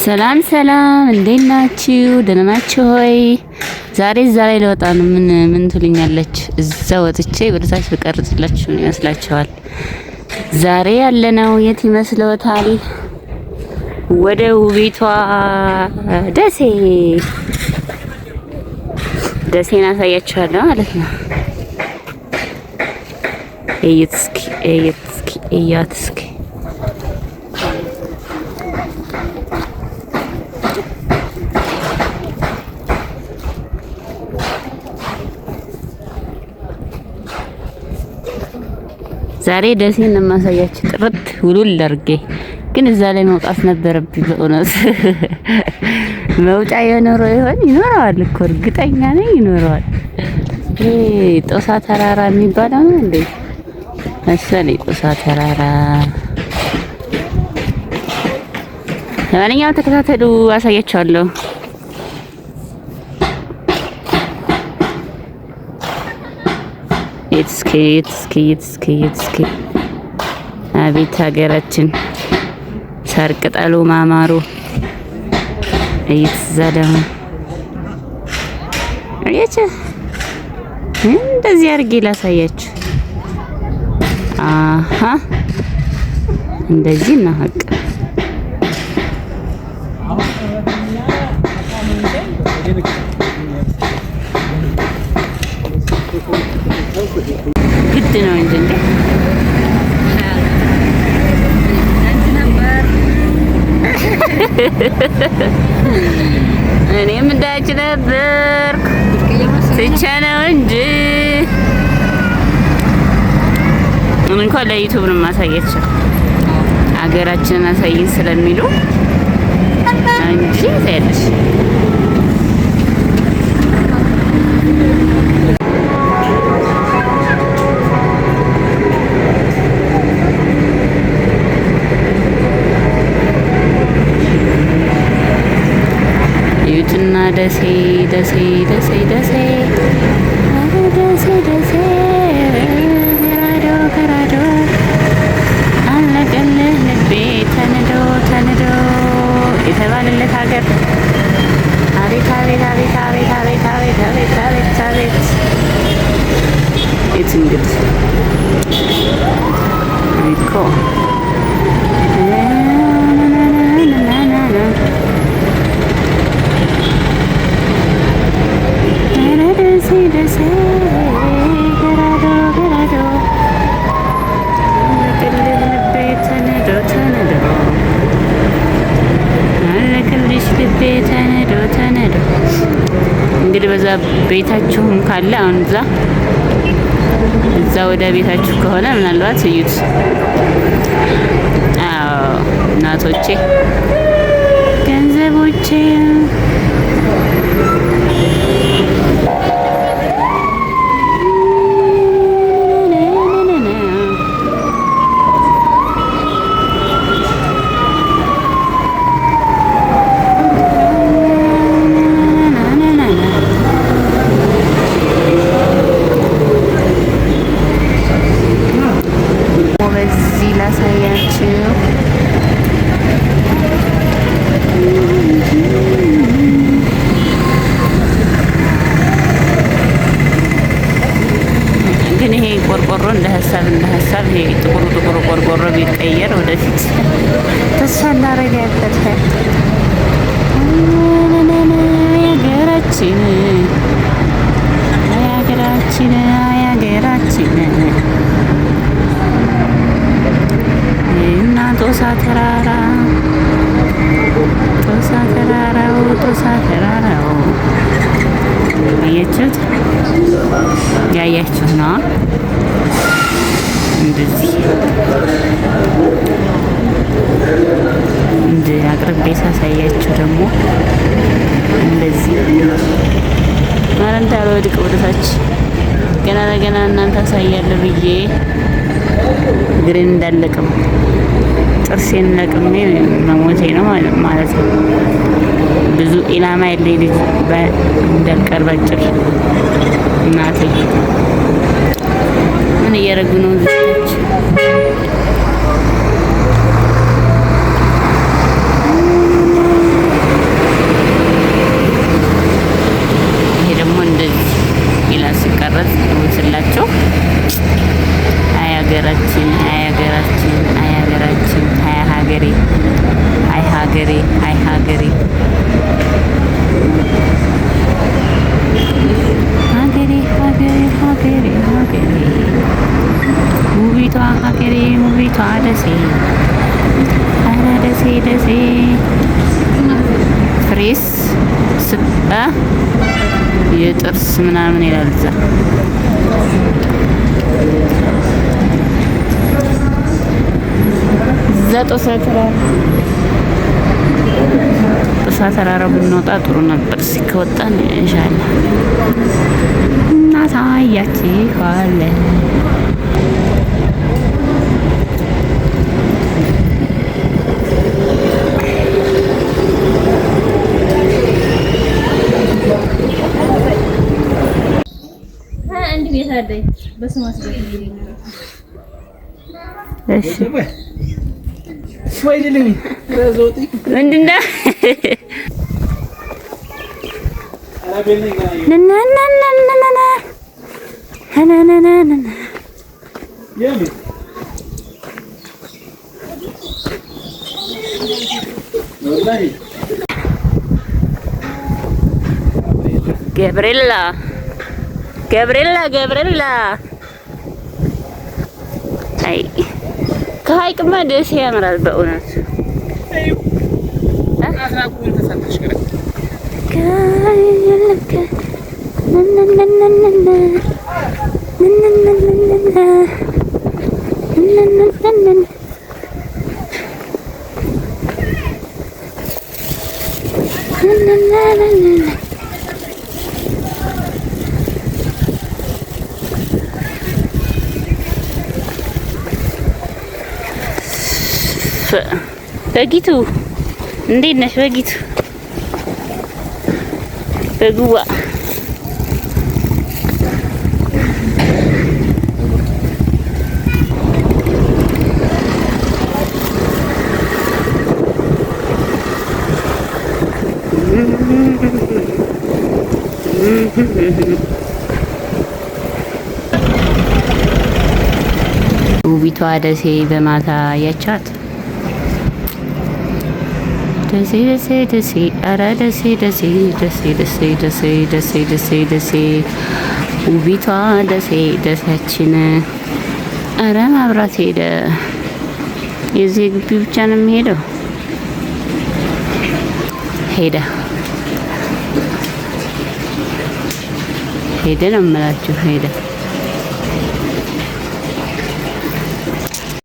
ሰላም ሰላም፣ እንዴት ናችሁ? ደህና ናችሁ ሆይ? ዛሬ እዛ ላይ ለወጣ ነው። ምን ትሉኛለች? እዛ ወጥቼ ወደታች ብቀርጽላችሁ ይመስላችኋል? ዛሬ ያለነው የት ይመስለዎታል? ወደ ውቢቷ ደሴን አሳያችኋለሁ ማለት ነው። እዩት እስኪ ዛሬ ደሴን የማሳያችሁ ጥርት ውሉል አድርጌ፣ ግን እዛ ላይ መውጣት ነበረብኝ በእውነት። መውጫ የኖረው ይኖረዋል እኮ እርግጠኛ ነኝ ይኖረዋል። ይሄ ጦሳ ተራራ የሚባለው ነው እንዴ መሰለኝ፣ ጦሳ ተራራ። ለማንኛውም ተከታተሉ፣ አሳያችኋለሁ። የትስኪ አቤት ሀገራችን ሳር ቅጠሉ ማማሩ። እየተዛደሙ እንደዚህ አድርጌ ላሳያችሁ። አሃ እንደዚህ ነው ሀቅ። ግድ ነው እንጂ እኔም እንዳች ነበር ትቼ ነው እንጂ እንኳን ለዩቲዩብ ነው ማሳያቸው ሀገራችንን አሳይን ስለሚሉ እንጂ ታያለሽ። ደሴ ከራዶ አለቀልህ ልቤ ተንዶ የተባለለት ሀገር። አቤት የት እንግዲህ እኮ ደሴ ከራዶ አለቀልህ ልቤ ተንዶ አለቀልሽ ልቤ ተንዶ። እንግዲህ በዛ ቤታችሁም ካለ አሁን እዛ ወደ ቤታችሁ ከሆነ ምናልባት እዩት። አዎ እናቶቼ ገንዘቦቼ ቆርቆሮ እንደ ሀሳብ ይሄ ጥቁሩ ቆርቆሮ ቢቀየር ወደፊት ተስፋ እናደርጋለን። የሀገራችን እና ጦሳ ተራራው አያችሁት? ያያችሁ ነው። እንደዚህ እንደ አቅርቤ ሳሳያችሁ ደግሞ እንደዚህ ማለት እንዳልወድቅ ወደታች ገና ለገና እናንተ አሳያለሁ ብዬ እግሬን እንዳለቅም ጥርሴን ለቅሜ መሞቴ ነው ማለት ነው። ብዙ ኢላማ ያለኝ ልጅ እንዳልቀርብ አጭር እናቴ ምን እያደረጉ ነው? ልጆች ሀገሬ አይ ሀገሬ ሀገሬ ሀገሬ ሀገሬ ሀገሬ ውቢቷ ሀገሬ ውቢቷ ደሴ ኧረ ደሴ ደሴ ፍሬስ ስባ የጥርስ ምናምን ይላል እዛ ጦሳ ተራራ ብንወጣ ጥሩ ነበር። ሲከወጣን ኢንሻአላህ እናሳያችኋለን። አንድ ቤት አለኝ በስሟ እሺ ምንድን ነው? ገብርኤላ አይ ከሀይቅማ ደሴ ያምራል በእውነት በጊቱ እንዴት ነሽ? በጊቱ በጉዋ ውቢቷ ደሴ በማታ ያቻት ደሴ ደሴ ደሴ ኧረ ደሴ ደሴ ደሴ ደሴ ደሴ ደሴ ደሴ ደሴ ውቢቷ ደሴ ደሴያችን ኧረ መብራት ሄደ። የዚህ ግቢ ብቻ ነው የሚሄደው። ሄደ ነው የምላችሁ ሄደ።